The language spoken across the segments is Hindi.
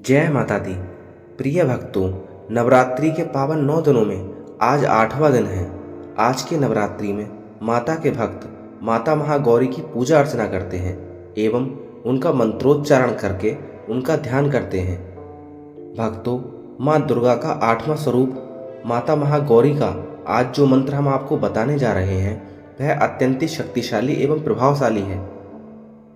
जय माता दी। प्रिय भक्तों, नवरात्रि के पावन 9 दिनों में आज 8वां दिन है। आज के नवरात्रि में माता के भक्त माता महागौरी की पूजा अर्चना करते हैं एवं उनका मंत्रोच्चारण करके उनका ध्यान करते हैं। भक्तों, माँ दुर्गा का 8वां स्वरूप माता महागौरी का आज जो मंत्र हम आपको बताने जा रहे हैं वह अत्यंत शक्तिशाली एवं प्रभावशाली है।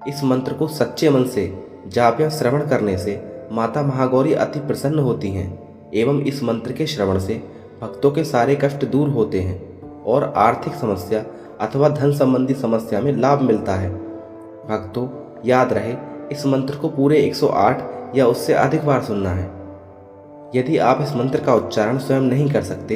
इस मंत्र को सच्चे मन से जाप या श्रवण करने से माता महागौरी अति प्रसन्न होती हैं एवं इस मंत्र के श्रवण से भक्तों के सारे कष्ट दूर होते हैं और आर्थिक समस्या अथवा धन संबंधी समस्या में लाभ मिलता है। भक्तों, याद रहे इस मंत्र को पूरे 108 या उससे अधिक बार सुनना है। यदि आप इस मंत्र का उच्चारण स्वयं नहीं कर सकते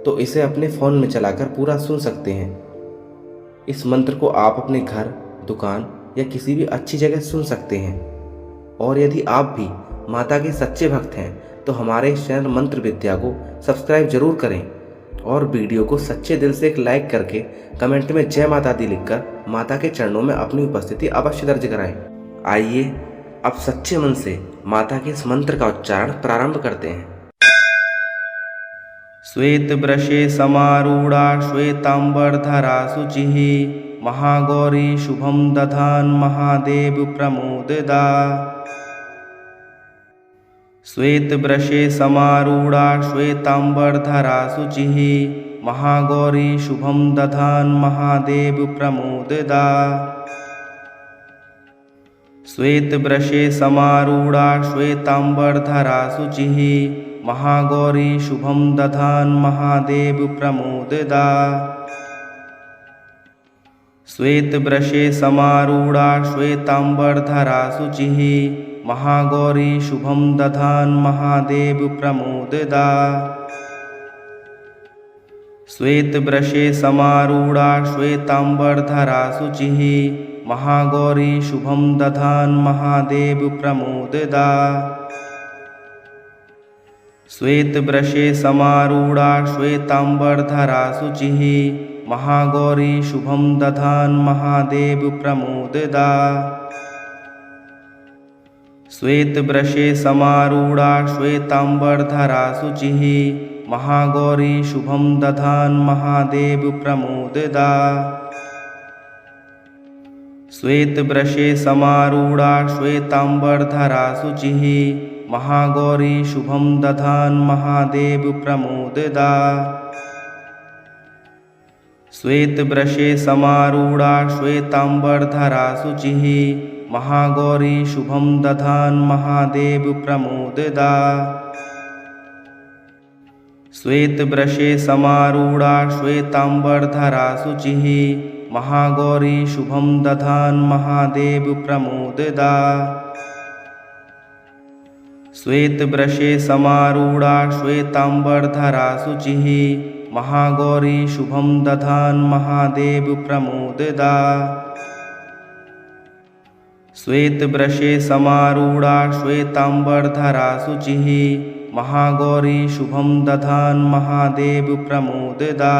तो इसे अपने फ़ोन में चलाकर पूरा सुन सकते हैं। इस मंत्र को आप अपने घर, दुकान या किसी भी अच्छी जगह सुन सकते हैं। और यदि आप भी माता के सच्चे भक्त हैं तो हमारे इस चैनल मंत्र विद्या को सब्सक्राइब जरूर करें और वीडियो को सच्चे दिल से एक लाइक करके कमेंट में जय माता दी लिखकर माता के चरणों में अपनी उपस्थिति अवश्य दर्ज कराएं। आइए अब सच्चे मन से माता के इस मंत्र का उच्चारण प्रारंभ करते हैं। श्वेत वृषे समारूढ़ा श्वेतांबरधरा शुचिः महागौरी शुभम दधान महादेव प्रमोददा। श्वेत वृषे समारूढ़ा श्वेतांबरधरा शुचिः महागौरी शुभम दधान महादेव प्रमोददा। श्वेत वृषे समारूढ़ा श्वेतांबरधरा शुचिः महागौरी शुभम दधान महादेव प्रमोददा। श्वेत वृषे समारूढ़ा श्वेतांबरधरा शुचिः महागौरी शुभम दधान महादेव प्रमोददा। श्वेत वृषे समारूढ़ा श्वेतांबरधरा शुचिः महागौरी शुभम दधान महादेव प्रमोददा। श्वेत वृषे समारूढ़ा श्वेतांबरधरा शुचिः महागौरी शुभम दधान महादेव प्रमोददा। श्वेत वृषे समारूढ़ा श्वेतांबरधरा शुचिः महागौरी शुभम दधान महादेव प्रमोददा। श्वेत वृषे समारूढ़ा श्वेतांबरधरा शुचिः महागौरी शुभम दधान महादेव प्रमोददा। श्वेत वृषे समारूढ़ा श्वेतांबरधरा शुचिः महागौरी शुभम दधान महादेव प्रमोददा। श्वेत वृषे समारूढ़ा श्वेतांबरधरा शुचिः महागौरी शुभम दधान महादेव प्रमोददा। श्वेत वृषे समारूढ़ा श्वेतांबरधरा शुचिः महागौरी शुभम दधान महादेव प्रमोददा। श्वेत वृषे समारूढ़ा श्वेतांबरधरा शुचिः महागौरी शुभम दधान महादेव प्रमोददा।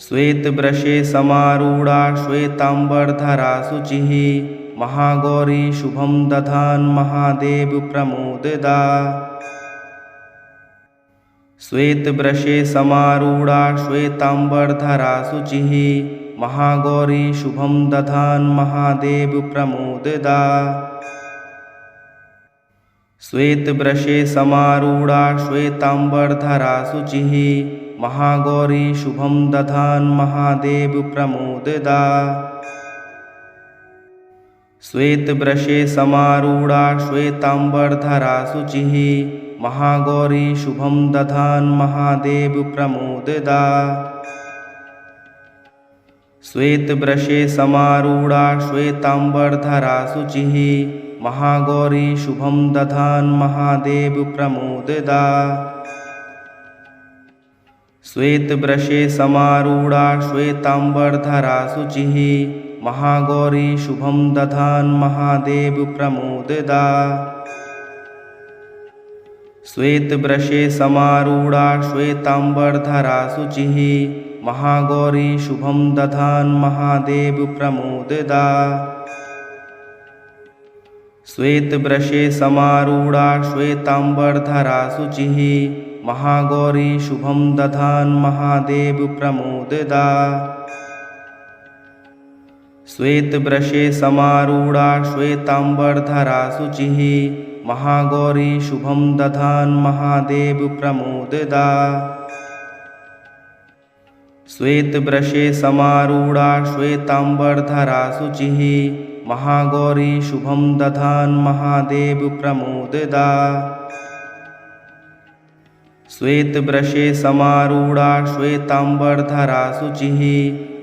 श्वेत वृषे समारूढ़ा श्वेतांबरधरा शुचिः महागौरी शुभम दधान महादेव प्रमोददा। श्वेत वृषे समारूढ़ा श्वेतांबरधरा शुचिः महागौरी शुभम दधान महादेव प्रमोददा। श्वेत वृषे समारूढ़ा श्वेतांबरधरा शुचिः महागौरी शुभम दधान महादेव प्रमोददा। श्वेत वृषे समारूढ़ा श्वेतांबरधरा शुचिः महागौरी शुभम दधान महादेव प्रमोददा। श्वेत वृषे समारूढ़ा श्वेतांबरधरा शुचिः महागौरी शुभम दधान महादेव प्रमोददा। श्वेत वृषे समारूढ़ा श्वेतांबरधरा शुचिः महागौरी शुभम दधान महादेव प्रमोददा। श्वेत वृषे समारूढ़ा श्वेतांबरधरा शुचिः महागौरी शुभम दधान महादेव प्रमोददा। श्वेतवृषे समारूढ़ा श्वेतांबरधरा शुचिः महागौरी शुभं दधान महादेव प्रमोददा। श्वेतवृषे समारूढ़ा श्वेतांबरधरा शुचिः महागौरी शुभं दधान महादेव प्रमोददा। श्वेतवृषे समारूढ़ा श्वेतांबरधरा शुचिः महागौरी शुभं दधान महादेव प्रमोददा। श्वेतवृषे समारूढ़ा श्वेतांबरधरा शुचिः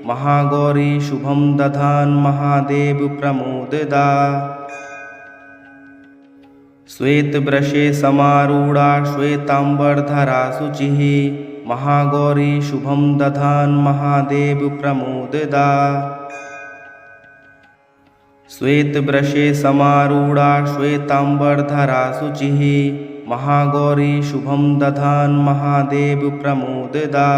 महागौरी शुभं दधान महादेव प्रमोददा। श्वेतवृषे समारूढ़ा श्वेतांबरधरा शुचिः महागौरी शुभं दधान महादेव प्रमोददा। श्वेतवृषे समारूढ़ा श्वेतांबरधरा शुचिः महागौरी शुभं दधान महादेव प्रमोददा।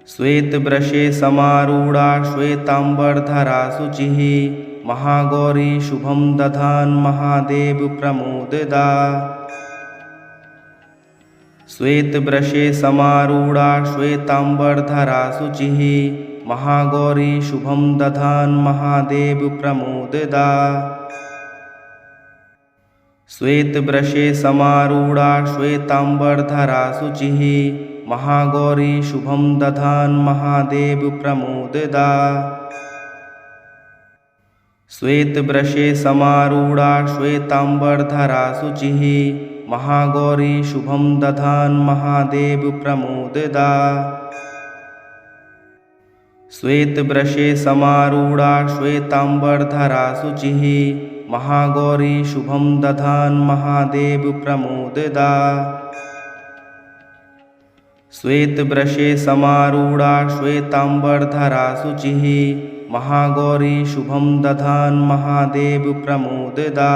श्वेतवृषे समारूढ़ा श्वेतांबरधरा शुचिः महागौरी शुभं दधान महादेव प्रमोददा। श्वेतवृषे समारूढ़ा श्वेतांबरधरा शुचिः महागौरी शुभं दधान महादेव प्रमोददा। श्वेतवृषे समारूढ़ा श्वेतांबरधरा शुचिः महागौरी शुभं दधान महादेव प्रमोददा। श्वेतवृषे समारूढ़ा श्वेतांबरधरा शुचिः महागौरी शुभं दधान महादेव प्रमोददा। श्वेतवृषे समारूढ़ा श्वेतांबरधरा शुचिः महागौरी शुभं दधान महादेव प्रमोददा। श्वेतवृषे समारूढ़ा श्वेतांबरधरा शुचिः महागौरी शुभं दधान महादेव प्रमोददा।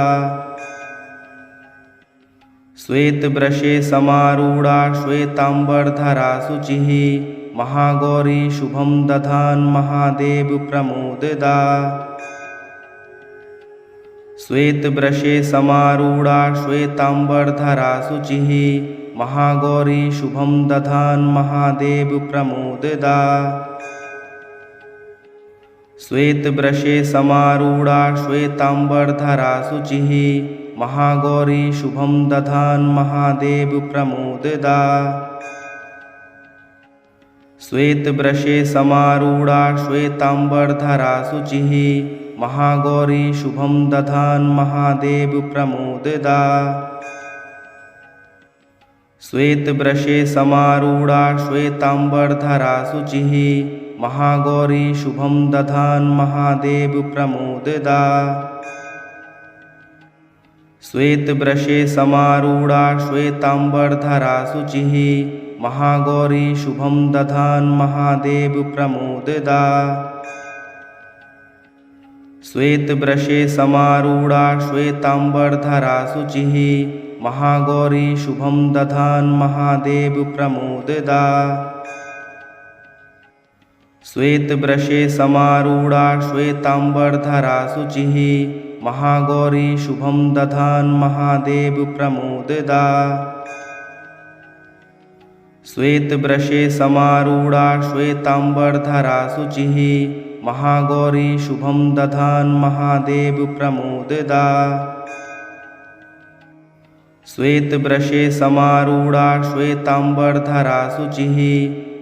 श्वेतवृषे समारूढ़ा श्वेतांबरधरा शुचिः महागौरी शुभं दधान महादेव प्रमोददा। श्वेतवृषे समारूढ़ा श्वेतांबरधरा शुचिः महागौरी शुभं दधान महादेव प्रमोददा। श्वेतवृषे समारूढ़ा श्वेतांबरधरा शुचिः महागौरी शुभं दधान महादेव प्रमोददा। श्वेतवृषे समारूढ़ा श्वेतांबरधरा शुचिः महागौरी शुभं दधान महादेव प्रमोददा। श्वेतवृषे समारूढ़ा श्वेतांबरधरा शुचिः महागौरी शुभं दधान महादेव प्रमोददा। श्वेतवृषे समारूढ़ा श्वेतांबरधरा शुचिः महागौरी शुभं दधान महादेव प्रमोददा। श्वेतवृषे समारूढ़ा श्वेतांबरधरा शुचिः महागौरी शुभं दधान महादेव प्रमोददा। श्वेतवृषे समारूढ़ा श्वेतांबरधरा शुचिः महागौरी शुभं दधान महादेव प्रमोददा। श्वेतवृषे समारूढ़ा श्वेतांबरधरा शुचिः महागौरी शुभं दधान महादेव प्रमोददा। श्वेतवृषे समारूढ़ा श्वेतांबरधरा शुचिः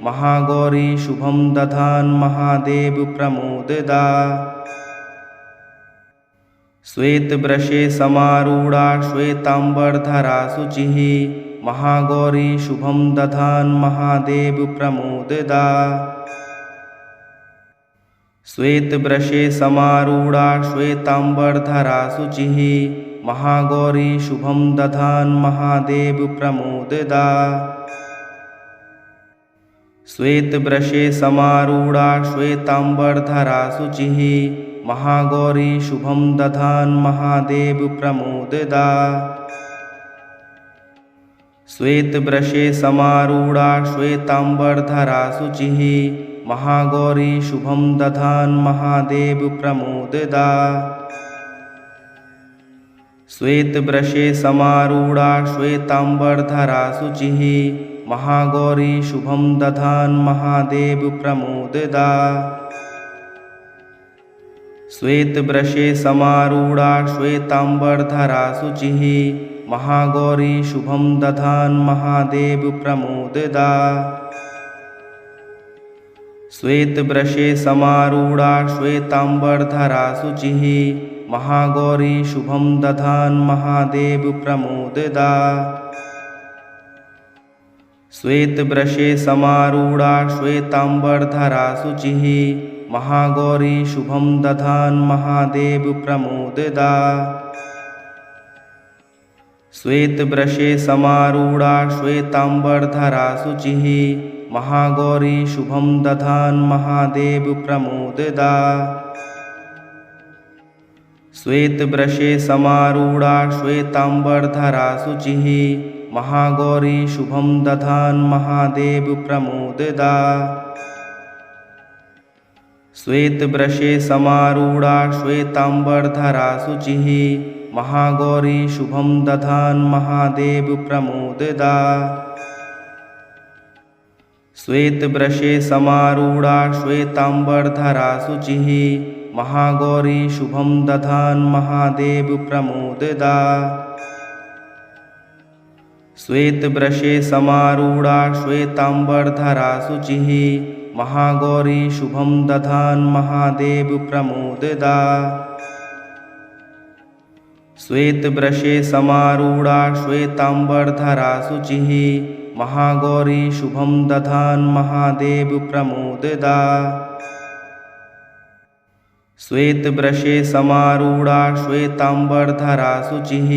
महागौरी शुभं दधान महादेव प्रमोददा। श्वेतवृषे समारूढ़ा श्वेतांबरधरा शुचिः महागौरी शुभं दधान महादेव प्रमोददा। श्वेतवृषे समारूढ़ा श्वेतांबरधरा शुचिः महागौरी शुभं दधान महादेव प्रमोददा। श्वेतवृषे समारूढ़ा श्वेतांबरधरा शुचिः महागौरी शुभं दधान महादेव प्रमोददा। श्वेतवृषे समारूढ़ा श्वेतांबरधरा शुचिः महागौरी शुभं दधान महादेव प्रमोददा। श्वेतवृषे समारूढ़ा श्वेतांबरधरा शुचिः महागौरी शुभं दधान् महादेव प्रमोददा। श्वेतवृषे समारूढ़ा श्वेतांबरधरा शुचिः महागौरी शुभं दधान् महादेव प्रमोददा। श्वेतवृषे समारूढ़ा श्वेतांबरधरा शुचिः महागौरी शुभं दधान् महादेव प्रमोददा। श्वेतवृषे समारूढ़ा श्वेतांबरधरा शुचिः महागौरी शुभं दधान् महादेव प्रमोददा। श्वेतवृषे समारूढ़ा श्वेतांबरधरा शुचिः महागौरी शुभं दधान् महादेव प्रमोददा। श्वेतवृषे समारूढ़ा श्वेतांबरधरा शुचिः महागौरी शुभं दधान् महादेव प्रमोददा। श्वेतवृषे समारूढ़ा श्वेतांबरधरा शुचिः महागौरी शुभं दधान् महादेव प्रमोददा। श्वेतवृषे समारूढ़ा श्वेतांबरधरा शुचिः महागौरी शुभं दधान् महादेव प्रमोददा। श्वेतवृषे समारूढ़ा श्वेतांबरधरा शुचिः महागौरी शुभं दधान् महादेव प्रमोददा। श्वेतवृषे समारूढ़ा श्वेतांबरधरा शुचिः महागौरी शुभं दधान् महादेव प्रमोददा। श्वेतवृषे समारूढ़ा श्वेतांबरधरा शुचिः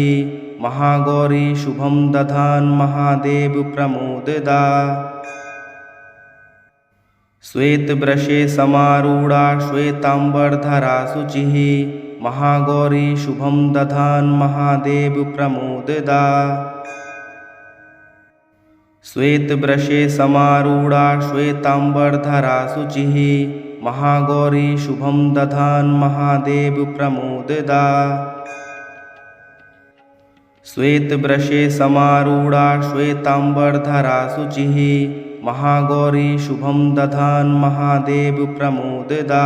महागौरी शुभं दधान् महादेव प्रमोददा। श्वेतवृषे समारूढ़ा श्वेतांबरधरा शुचिः महागौरी शुभं दधान् महादेव प्रमोददा। श्वेतवृषे समारूढ़ा श्वेतांबरधरा शुचिः महागौरी शुभं दधान् महादेव प्रमोददा। श्वेतवृषे समारूढ़ा श्वेतांबरधरा शुचिः महागौरी शुभं दधान् महादेव प्रमोददा।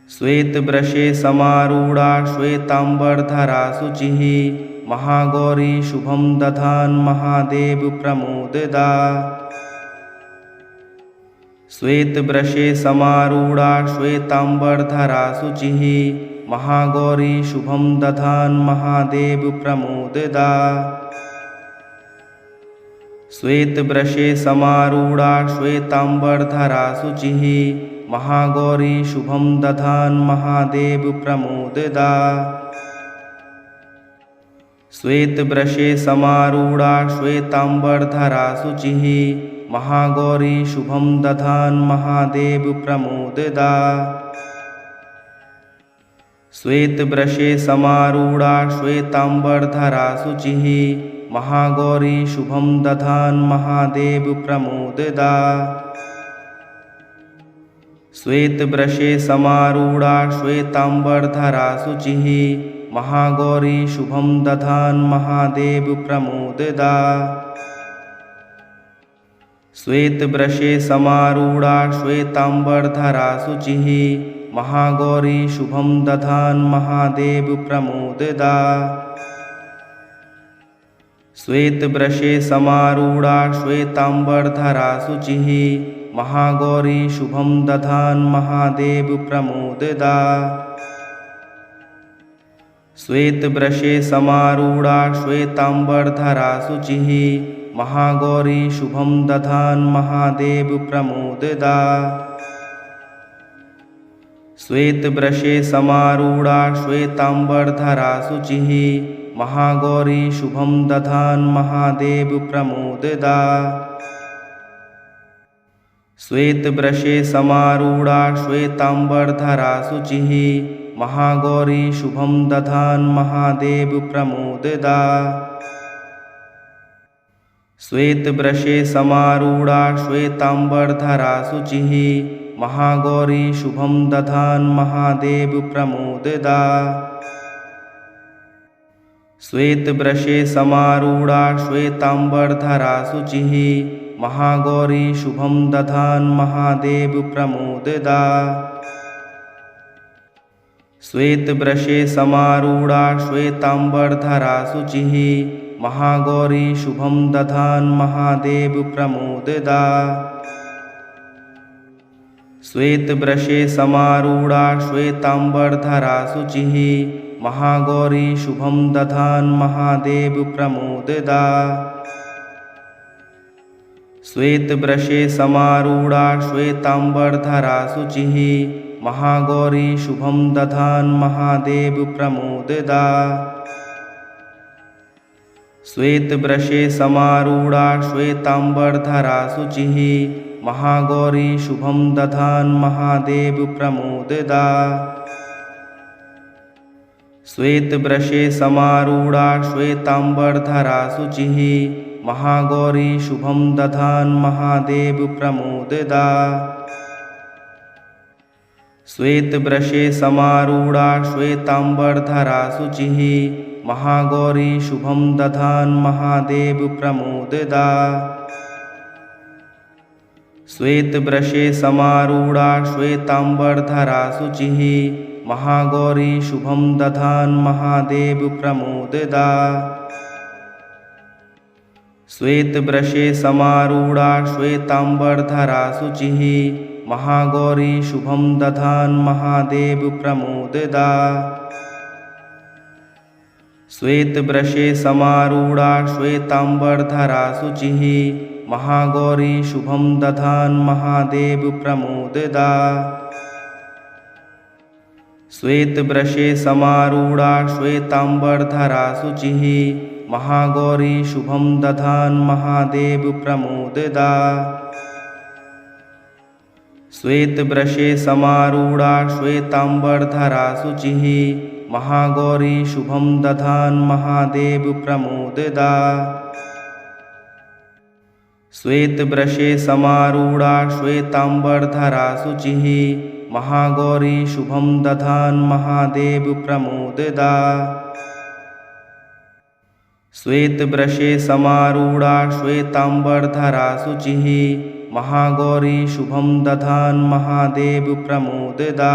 श्वेतवृषे समारूढ़ा श्वेतांबरधरा शुचिः महागौरी शुभं दधान् महादेव प्रमोददा। श्वेतवृषे समारूढ़ा श्वेतांबरधरा शुचिः महागौरी शुभं दधान् महादेव प्रमोददा। श्वेतवृषे समारूढ़ा श्वेतांबरधरा शुचिः महागौरी शुभं दधान् महादेव प्रमोददा। श्वेतवृषे समारूढ़ा श्वेतांबरधरा शुचिः महागौरी शुभं दधान् महादेव प्रमोददा। श्वेतवृषे समारूढ़ा श्वेतांबरधरा शुचिः महागौरी शुभं दधान् महादेव प्रमोददा। श्वेतवृषे समारूढ़ा श्वेतांबरधरा शुचिः महागौरी शुभं दधान् महादेव प्रमोददा। श्वेतवृषे समारूढ़ा श्वेतांबरधरा शुचिः महागौरी शुभं दधान् महादेव प्रमोददा। श्वेतवृषे समारूढ़ा श्वेतांबरधरा शुचिः महागौरी शुभं दधान् महादेव प्रमोददा। श्वेतवृषे समारूढ़ा श्वेतांबरधरा शुचिः महागौरी शुभं दधान् महादेव प्रमोददा। श्वेतवृषे समारूढ़ा श्वेतांबरधरा शुचिः महागौरी शुभं दधान् महादेव प्रमोददा। श्वेतवृषे समारूढ़ा श्वेतांबरधरा शुचिः महागौरी शुभं दधान् महादेव प्रमोददा। श्वेतवृषे समारूढ़ा श्वेतांबरधरा शुचिः महागौरी शुभं दधान् महादेव प्रमोददा। श्वेतवृषे समारूढ़ा श्वेतांबरधरा शुचिः महागौरी शुभं दधान महादेव प्रमोददा। श्वेतवृषे समारूढ़ा श्वेतांबरधरा शुचिः महागौरी शुभं दधान महादेव प्रमोददा। श्वेतवृषे समारूढ़ा श्वेतांबरधरा शुचिः महागौरी शुभं दधान महादेव प्रमोददा। श्वेतवृषे समारूढ़ा श्वेतांबरधरा शुचिः महागौरी शुभं दधान महादेव प्रमोददा। श्वेतवृषे समारूढ़ा श्वेतांबरधरा शुचिः महागौरी शुभं दधान महादेव प्रमोददा। श्वेतवृषे समारूढ़ा श्वेतांबरधरा शुचिः महागौरी शुभं दधान महादेव प्रमोददा। श्वेतवृषे समारूढ़ा श्वेतांबरधरा शुचिः महागौरी शुभं दधान महादेव प्रमोददा। श्वेतवृषे समारूढ़ा श्वेतांबरधरा शुचिः महागौरी शुभं दधान महादेव प्रमोददा। श्वेतवृषे समारूढ़ा श्वेतांबरधरा शुचिः महागौरी शुभं दधान महादेव प्रमोददा। श्वेतवृषे समारूढ़ा श्वेतांबरधरा शुचिः महागौरी शुभं दधान महादेव प्रमोददा। श्वेतवृषे समारूढ़ा श्वेतांबरधरा शुचिः महागौरी शुभं दधान महादेव प्रमोददा। श्वेतवृषे समारूढ़ा श्वेतांबरधरा शुचिः महागौरी शुभं दधान महादेव प्रमोददा। श्वेतवृषे समारूढ़ा श्वेतांबरधरा शुचिः महागौरी शुभं दधान महादेव प्रमोददा। श्वेतवृषे समारूढ़ा श्वेतांबरधरा शुचिः महागौरी शुभं दधान महादेव प्रमोददा।